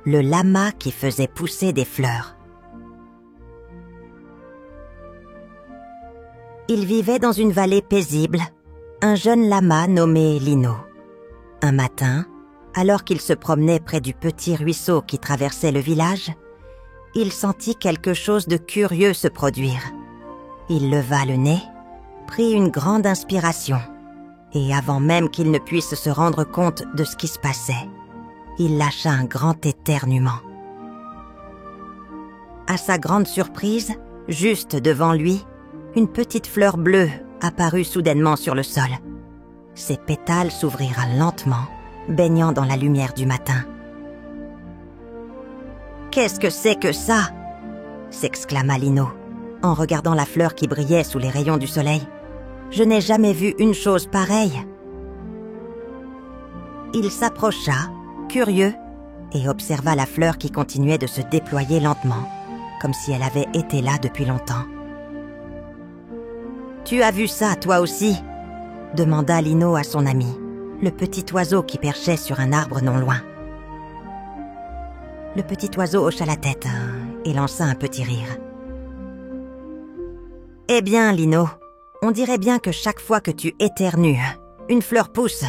le lama qui faisait pousser des fleurs. Il vivait dans une vallée paisible, un jeune lama nommé Lino. Un matin, alors qu'il se promenait près du petit ruisseau qui traversait le village, il sentit quelque chose de curieux se produire. Il leva le nez, prit une grande inspiration, et avant même qu'il ne puisse se rendre compte de ce qui se passait, il lâcha un grand éternuement. À sa grande surprise, juste devant lui, une petite fleur bleue apparut soudainement sur le sol. Ses pétales s'ouvrirent lentement, baignant dans la lumière du matin. « Qu'est-ce que c'est que ça ?» s'exclama Lino, en regardant la fleur qui brillait sous les rayons du soleil. « Je n'ai jamais vu une chose pareille. » Il s'approcha, curieux, et observa la fleur qui continuait de se déployer lentement, comme si elle avait été là depuis longtemps. « Tu as vu ça, toi aussi ?» demanda Lino à son ami, le petit oiseau qui perchait sur un arbre non loin. Le petit oiseau hocha la tête et lança un petit rire. « Eh bien, Lino, on dirait bien que chaque fois que tu éternues, une fleur pousse.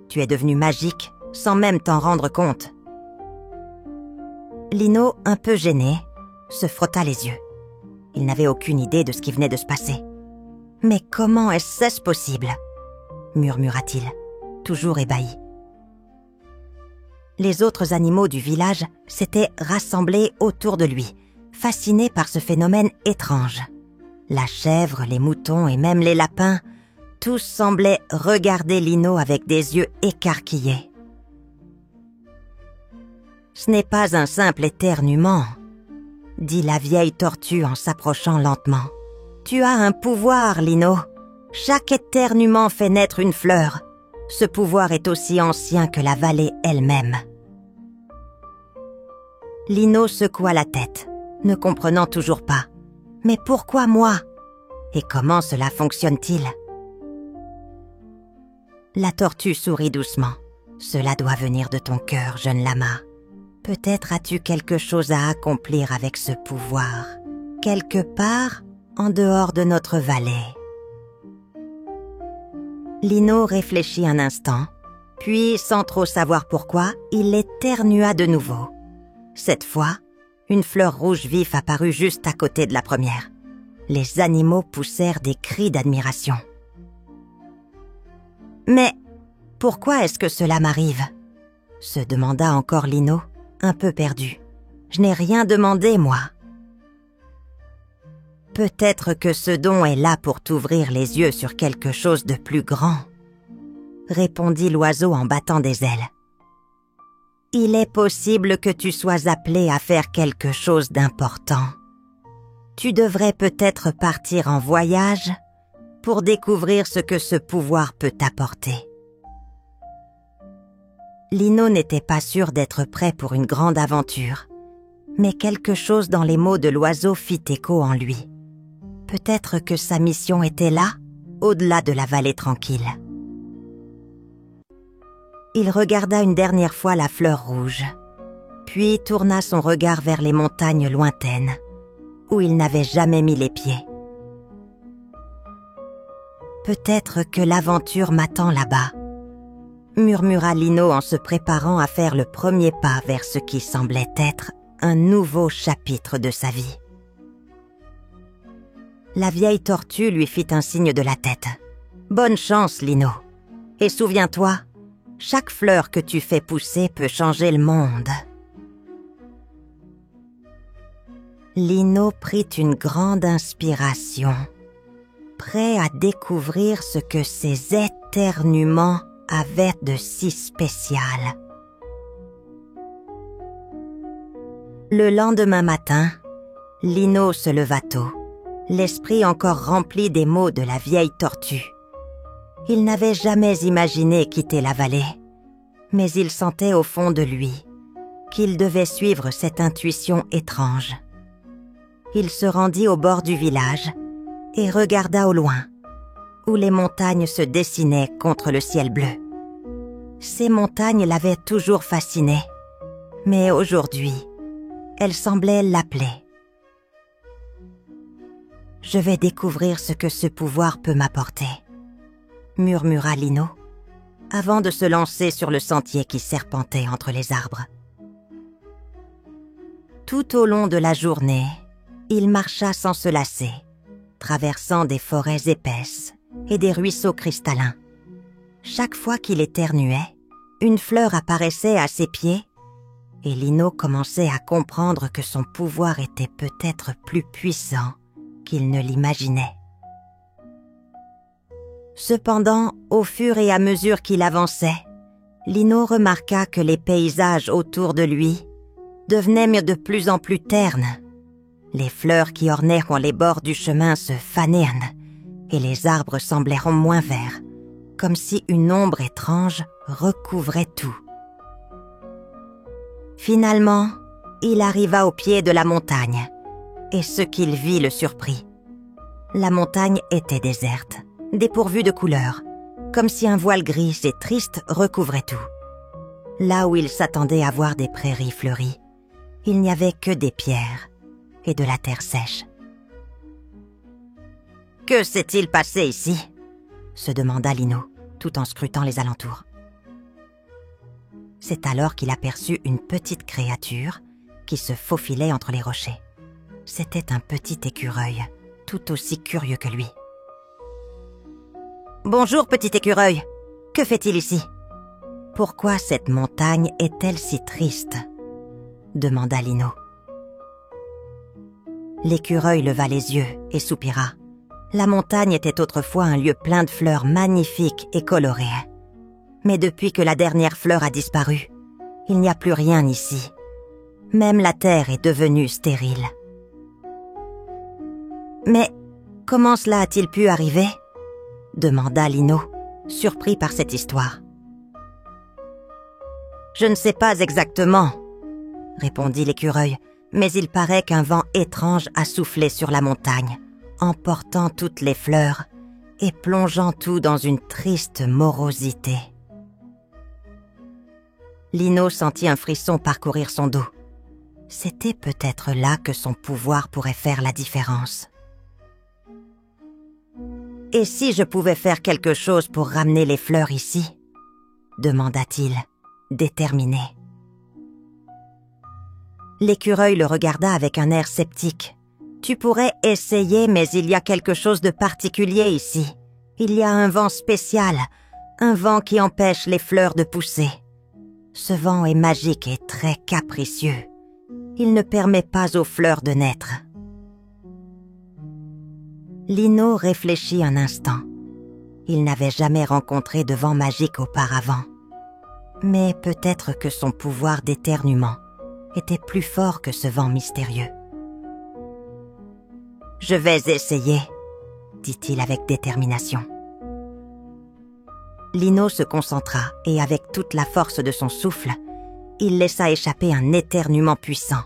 Tu es devenu magique sans même t'en rendre compte. » Lino, un peu gêné, se frotta les yeux. Il n'avait aucune idée de ce qui venait de se passer. « Mais comment est-ce possible ?» murmura-t-il, toujours ébahi. Les autres animaux du village s'étaient rassemblés autour de lui, fascinés par ce phénomène étrange. La chèvre, les moutons et même les lapins, tous semblaient regarder Lino avec des yeux écarquillés. « Ce n'est pas un simple éternuement, » dit la vieille tortue en s'approchant lentement. « Tu as un pouvoir, Lino. Chaque éternuement fait naître une fleur. Ce pouvoir est aussi ancien que la vallée elle-même. » Lino secoua la tête, ne comprenant toujours pas. « Mais pourquoi moi? Et comment cela fonctionne-t-il » La tortue sourit doucement. « Cela doit venir de ton cœur, jeune lama. Peut-être as-tu quelque chose à accomplir avec ce pouvoir, quelque part en dehors de notre vallée. » Lino réfléchit un instant, puis, sans trop savoir pourquoi, il éternua de nouveau. Cette fois, une fleur rouge vif apparut juste à côté de la première. Les animaux poussèrent des cris d'admiration. « Mais pourquoi est-ce que cela m'arrive ?» se demanda encore Lino, un peu perdu. « Je n'ai rien demandé, moi. » « Peut-être que ce don est là pour t'ouvrir les yeux sur quelque chose de plus grand, » répondit l'oiseau en battant des ailes. « Il est possible que tu sois appelé à faire quelque chose d'important. Tu devrais peut-être partir en voyage pour découvrir ce que ce pouvoir peut t'apporter. » Lino n'était pas sûr d'être prêt pour une grande aventure, mais quelque chose dans les mots de l'oiseau fit écho en lui. Peut-être que sa mission était là, au-delà de la vallée tranquille. Il regarda une dernière fois la fleur rouge, puis tourna son regard vers les montagnes lointaines, où il n'avait jamais mis les pieds. « Peut-être que l'aventure m'attend là-bas, » murmura Lino en se préparant à faire le premier pas vers ce qui semblait être un nouveau chapitre de sa vie. La vieille tortue lui fit un signe de la tête. « Bonne chance, Lino. Et souviens-toi, chaque fleur que tu fais pousser peut changer le monde. » Lino prit une grande inspiration, prêt à découvrir ce que ces éternuements avaient de si spécial. Le lendemain matin, Lino se leva tôt, l'esprit encore rempli des mots de la vieille tortue. Il n'avait jamais imaginé quitter la vallée, mais il sentait au fond de lui qu'il devait suivre cette intuition étrange. Il se rendit au bord du village et regarda au loin, où les montagnes se dessinaient contre le ciel bleu. Ces montagnes l'avaient toujours fasciné, Mais aujourd'hui, elle semblait l'appeler. « Je vais découvrir ce que ce pouvoir peut m'apporter », murmura Lino, avant de se lancer sur le sentier qui serpentait entre les arbres. Tout au long de la journée, il marcha sans se lasser, traversant des forêts épaisses et des ruisseaux cristallins. Chaque fois qu'il éternuait, une fleur apparaissait à ses pieds et Lino commençait à comprendre que son pouvoir était peut-être plus puissant qu'il ne l'imaginait. Cependant, au fur et à mesure qu'il avançait, Lino remarqua que les paysages autour de lui devenaient de plus en plus ternes. Les fleurs qui ornaient les bords du chemin se fanèrent et les arbres semblèrent moins verts, comme si une ombre étrange recouvrait tout. Finalement, il arriva au pied de la montagne, et ce qu'il vit le surprit. La montagne était déserte, dépourvue de couleurs, comme si un voile gris et triste recouvrait tout. Là où il s'attendait à voir des prairies fleuries, il n'y avait que des pierres et de la terre sèche. « Que s'est-il passé ici ?» se demanda Lino, tout en scrutant les alentours. C'est alors qu'il aperçut une petite créature qui se faufilait entre les rochers. C'était un petit écureuil, tout aussi curieux que lui. « Bonjour, petit écureuil. Que fait-il ici ? Pourquoi cette montagne est-elle si triste ?» demanda Lino. L'écureuil leva les yeux et soupira. La montagne était autrefois un lieu plein de fleurs magnifiques et colorées. Mais depuis que la dernière fleur a disparu, il n'y a plus rien ici. Même la terre est devenue stérile. « Mais comment cela a-t-il pu arriver ?» demanda Lino, surpris par cette histoire. « Je ne sais pas exactement, » répondit l'écureuil, mais il paraît qu'un vent étrange a soufflé sur la montagne, emportant toutes les fleurs et plongeant tout dans une triste morosité. Lino sentit un frisson parcourir son dos. C'était peut-être là que son pouvoir pourrait faire la différence. « Et si je pouvais faire quelque chose pour ramener les fleurs ici ?» demanda-t-il, déterminé. L'écureuil le regarda avec un air sceptique. « Tu pourrais essayer, mais il y a quelque chose de particulier ici. Il y a un vent spécial, un vent qui empêche les fleurs de pousser. Ce vent est magique et très capricieux. Il ne permet pas aux fleurs de naître. » Lino réfléchit un instant. Il n'avait jamais rencontré de vent magique auparavant. Mais peut-être que son pouvoir d'éternuement était plus fort que ce vent mystérieux. « Je vais essayer, » dit-il avec détermination. Lino se concentra et avec toute la force de son souffle, il laissa échapper un éternuement puissant.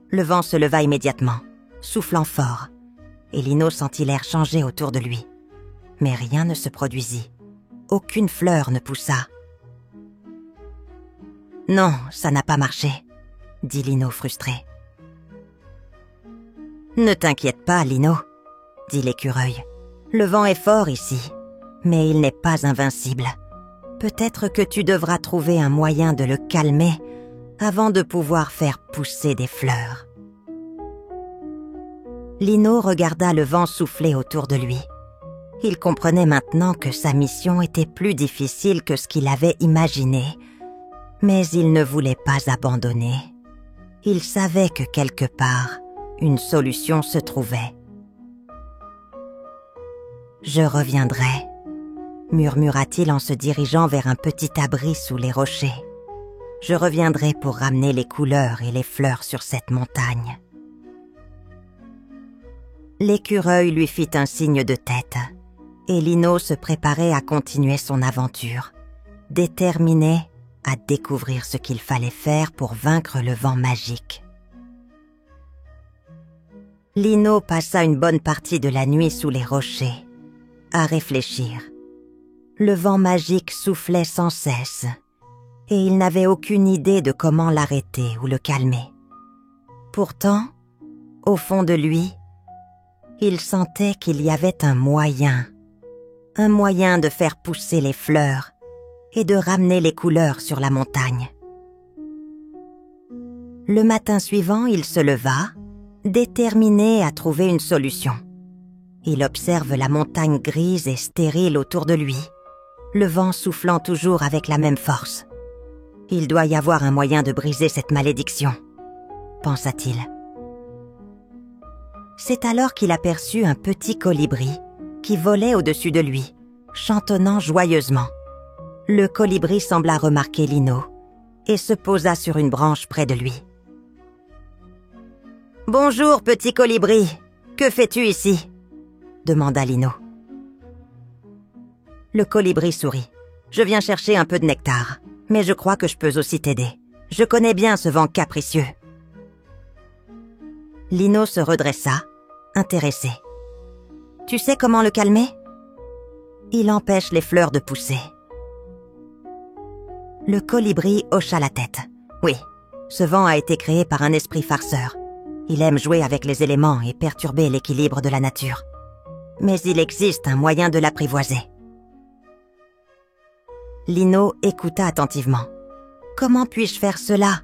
Le vent se leva immédiatement, soufflant fort, et Lino sentit l'air changer autour de lui. Mais rien ne se produisit. Aucune fleur ne poussa. « Non, ça n'a pas marché, » dit Lino frustré. « Ne t'inquiète pas, Lino, » dit l'écureuil. « Le vent est fort ici, mais il n'est pas invincible. Peut-être que tu devras trouver un moyen de le calmer avant de pouvoir faire pousser des fleurs. » Lino regarda le vent souffler autour de lui. Il comprenait maintenant que sa mission était plus difficile que ce qu'il avait imaginé, mais il ne voulait pas abandonner. Il savait que quelque part, une solution se trouvait. « Je reviendrai », murmura-t-il en se dirigeant vers un petit abri sous les rochers. « Je reviendrai pour ramener les couleurs et les fleurs sur cette montagne. » L'écureuil lui fit un signe de tête, et Lino se préparait à continuer son aventure, déterminé à découvrir ce qu'il fallait faire pour vaincre le vent magique. Lino passa une bonne partie de la nuit sous les rochers, à réfléchir. Le vent magique soufflait sans cesse, et il n'avait aucune idée de comment l'arrêter ou le calmer. Pourtant, au fond de lui, il sentait qu'il y avait un moyen de faire pousser les fleurs et de ramener les couleurs sur la montagne. Le matin suivant, il se leva, déterminé à trouver une solution. Il observe la montagne grise et stérile autour de lui, le vent soufflant toujours avec la même force. Il doit y avoir un moyen de briser cette malédiction, pensa-t-il. C'est alors qu'il aperçut un petit colibri qui volait au-dessus de lui, chantonnant joyeusement. Le colibri sembla remarquer Lino et se posa sur une branche près de lui. « Bonjour, petit colibri, que fais-tu ici ?» demanda Lino. Le colibri sourit. « Je viens chercher un peu de nectar, mais je crois que je peux aussi t'aider. Je connais bien ce vent capricieux. » Lino se redressa, intéressé. « Tu sais comment le calmer ? Il empêche les fleurs de pousser. » Le colibri hocha la tête. « Oui, ce vent a été créé par un esprit farceur. Il aime jouer avec les éléments et perturber l'équilibre de la nature. Mais il existe un moyen de l'apprivoiser. » Lino écouta attentivement. « Comment puis-je faire cela ? »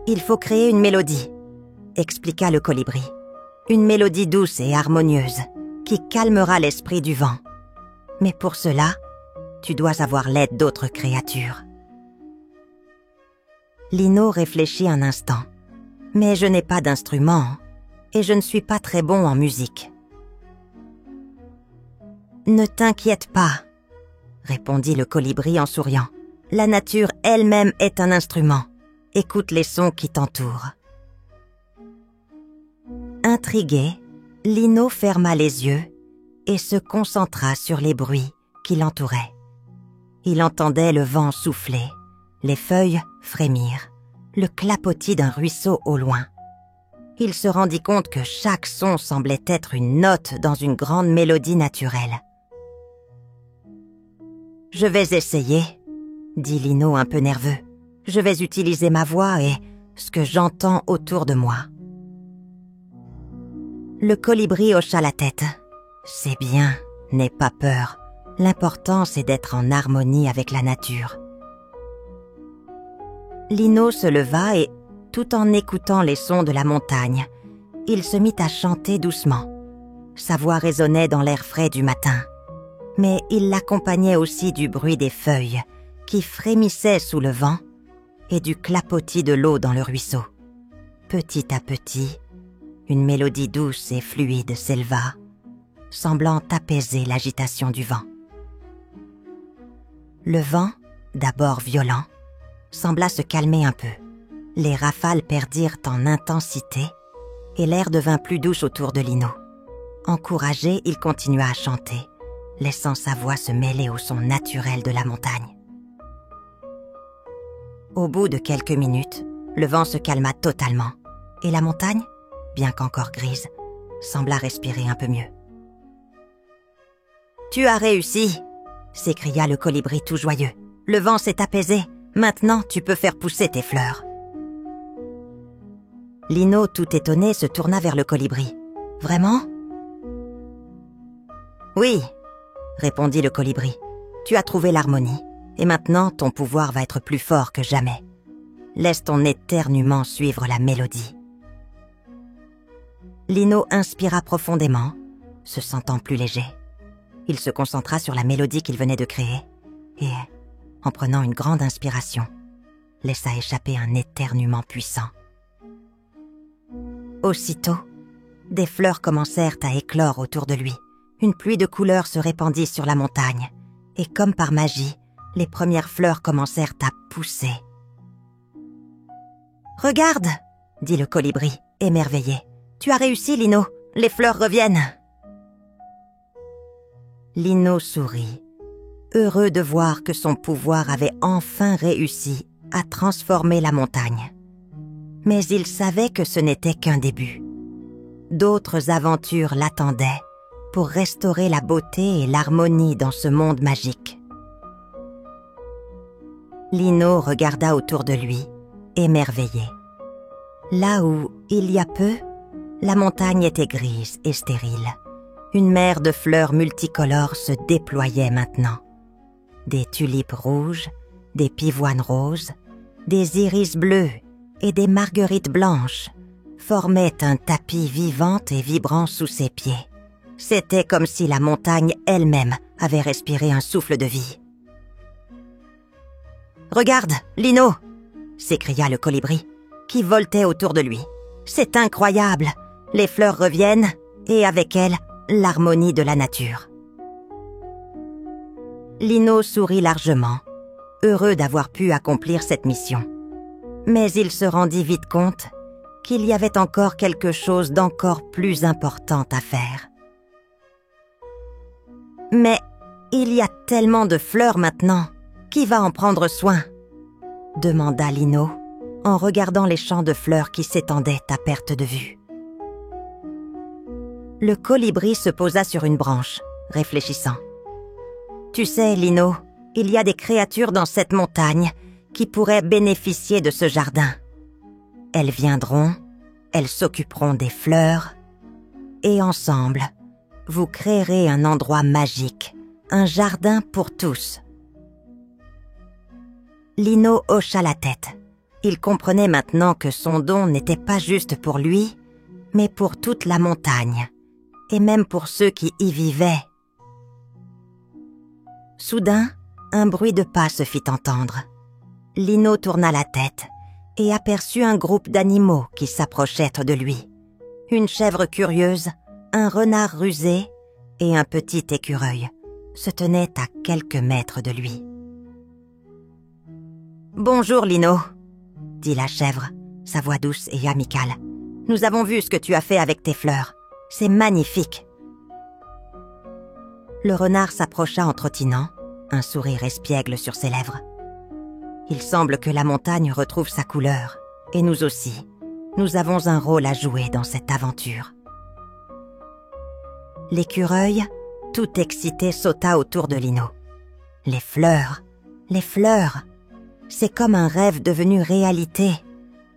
« Il faut créer une mélodie, » expliqua le colibri. « Une mélodie douce et harmonieuse, qui calmera l'esprit du vent. Mais pour cela, tu dois avoir l'aide d'autres créatures. » Lino réfléchit un instant. « Mais je n'ai pas d'instrument, et je ne suis pas très bon en musique. »« Ne t'inquiète pas, » répondit le colibri en souriant. « La nature elle-même est un instrument. Écoute les sons qui t'entourent. » Intrigué, Lino ferma les yeux et se concentra sur les bruits qui l'entouraient. Il entendait le vent souffler, les feuilles frémir, le clapotis d'un ruisseau au loin. Il se rendit compte que chaque son semblait être une note dans une grande mélodie naturelle. « Je vais essayer, » dit Lino un peu nerveux. « Je vais utiliser ma voix et ce que j'entends autour de moi. » Le colibri hocha la tête. « C'est bien, n'aie pas peur. L'important, c'est d'être en harmonie avec la nature. » Lino se leva et, tout en écoutant les sons de la montagne, il se mit à chanter doucement. Sa voix résonnait dans l'air frais du matin, mais il l'accompagnait aussi du bruit des feuilles qui frémissaient sous le vent et du clapotis de l'eau dans le ruisseau. Petit à petit, une mélodie douce et fluide s'éleva, semblant apaiser l'agitation du vent. Le vent, d'abord violent, sembla se calmer un peu. Les rafales perdirent en intensité et l'air devint plus douce autour de Lino. Encouragé, il continua à chanter, laissant sa voix se mêler au son naturel de la montagne. Au bout de quelques minutes, le vent se calma totalement et la montagne, bien qu'encore grise, sembla respirer un peu mieux. « Tu as réussi !» s'écria le colibri tout joyeux. « Le vent s'est apaisé. Maintenant, tu peux faire pousser tes fleurs. » Lino, tout étonné, se tourna vers le colibri. « Vraiment ? » ?»« Oui, » répondit le colibri. « Tu as trouvé l'harmonie. Et maintenant, ton pouvoir va être plus fort que jamais. Laisse ton éternuement suivre la mélodie. » Lino inspira profondément, se sentant plus léger. Il se concentra sur la mélodie qu'il venait de créer et, en prenant une grande inspiration, laissa échapper un éternuement puissant. Aussitôt, des fleurs commencèrent à éclore autour de lui. Une pluie de couleurs se répandit sur la montagne et, comme par magie, les premières fleurs commencèrent à pousser. « Regarde !» dit le colibri, émerveillé. « Tu as réussi, Lino. Les fleurs reviennent. » Lino sourit, heureux de voir que son pouvoir avait enfin réussi à transformer la montagne. Mais il savait que ce n'était qu'un début. D'autres aventures l'attendaient pour restaurer la beauté et l'harmonie dans ce monde magique. Lino regarda autour de lui, émerveillé. Là où, il y a peu, la montagne était grise et stérile. Une mer de fleurs multicolores se déployait maintenant. Des tulipes rouges, des pivoines roses, des iris bleus et des marguerites blanches formaient un tapis vivant et vibrant sous ses pieds. C'était comme si la montagne elle-même avait respiré un souffle de vie. « Regarde, Lino !» s'écria le colibri, qui voltait autour de lui. « C'est incroyable! Les fleurs reviennent, et avec elles, l'harmonie de la nature. » Lino sourit largement, heureux d'avoir pu accomplir cette mission. Mais il se rendit vite compte qu'il y avait encore quelque chose d'encore plus important à faire. « Mais il y a tellement de fleurs maintenant, qui va en prendre soin ?» demanda Lino, en regardant les champs de fleurs qui s'étendaient à perte de vue. Le colibri se posa sur une branche, réfléchissant. « Tu sais, Lino, il y a des créatures dans cette montagne qui pourraient bénéficier de ce jardin. Elles viendront, elles s'occuperont des fleurs, et ensemble, vous créerez un endroit magique, un jardin pour tous. » Lino hocha la tête. Il comprenait maintenant que son don n'était pas juste pour lui, mais pour toute la montagne, et même pour ceux qui y vivaient. Soudain, un bruit de pas se fit entendre. Lino tourna la tête et aperçut un groupe d'animaux qui s'approchaient de lui. Une chèvre curieuse, un renard rusé et un petit écureuil se tenaient à quelques mètres de lui. « Bonjour, Lino !» dit la chèvre, sa voix douce et amicale. « Nous avons vu ce que tu as fait avec tes fleurs. C'est magnifique !» Le renard s'approcha en trottinant, un sourire espiègle sur ses lèvres. « Il semble que la montagne retrouve sa couleur, et nous aussi. Nous avons un rôle à jouer dans cette aventure. » L'écureuil, tout excité, sauta autour de Lino. « Les fleurs, les fleurs ! C'est comme un rêve devenu réalité.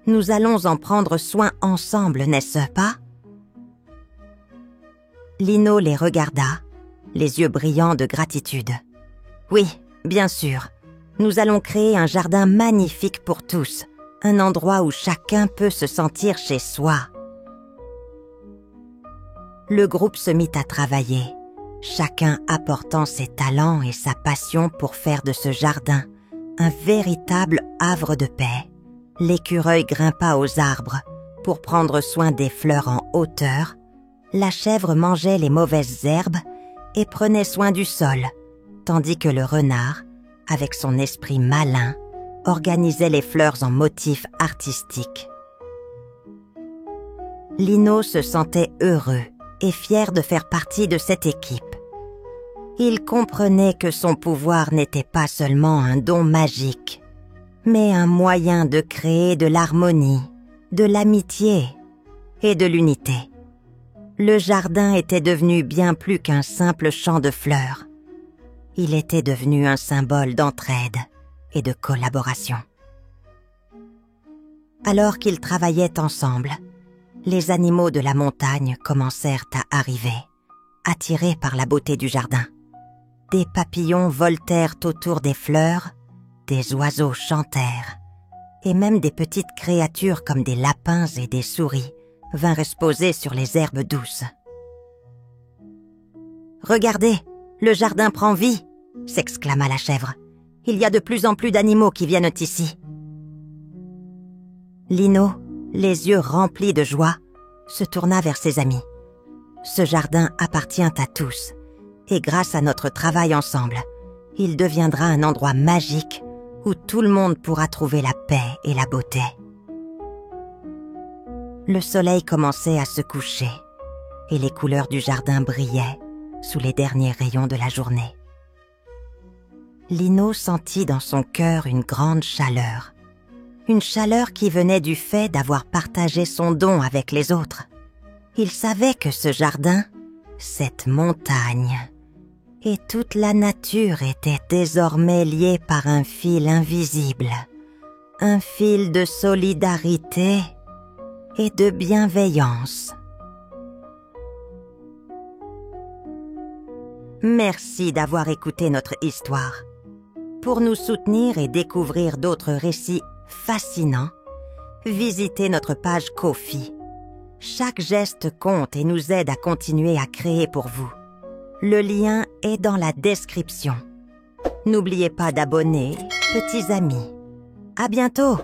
Nous allons en prendre soin ensemble, n'est-ce pas ?» Lino les regarda, les yeux brillants de gratitude. « Oui, bien sûr. Nous allons créer un jardin magnifique pour tous, un endroit où chacun peut se sentir chez soi. » Le groupe se mit à travailler, chacun apportant ses talents et sa passion pour faire de ce jardin un véritable havre de paix. L'écureuil grimpa aux arbres pour prendre soin des fleurs en hauteur, la chèvre mangeait les mauvaises herbes et prenait soin du sol, tandis que le renard, avec son esprit malin, organisait les fleurs en motifs artistiques. Lino se sentait heureux et fier de faire partie de cette équipe. Il comprenait que son pouvoir n'était pas seulement un don magique, mais un moyen de créer de l'harmonie, de l'amitié et de l'unité. Le jardin était devenu bien plus qu'un simple champ de fleurs. Il était devenu un symbole d'entraide et de collaboration. Alors qu'ils travaillaient ensemble, les animaux de la montagne commencèrent à arriver, attirés par la beauté du jardin. Des papillons voltèrent autour des fleurs, des oiseaux chantèrent, et même des petites créatures comme des lapins et des souris vinrent se poser sur les herbes douces. « Regardez, le jardin prend vie !» s'exclama la chèvre. « Il y a de plus en plus d'animaux qui viennent ici. » Lino, les yeux remplis de joie, se tourna vers ses amis. « Ce jardin appartient à tous, et grâce à notre travail ensemble, il deviendra un endroit magique où tout le monde pourra trouver la paix et la beauté. » Le soleil commençait à se coucher, et les couleurs du jardin brillaient sous les derniers rayons de la journée. Lino sentit dans son cœur une grande chaleur. Une chaleur qui venait du fait d'avoir partagé son don avec les autres. Il savait que ce jardin, cette montagne, et toute la nature était désormais liée par un fil invisible, un fil de solidarité et de bienveillance. Merci d'avoir écouté notre histoire. Pour nous soutenir et découvrir d'autres récits fascinants, visitez notre page Ko-fi. Chaque geste compte et nous aide à continuer à créer pour vous. Le lien est dans la description. N'oubliez pas d'abonner, petits amis. À bientôt!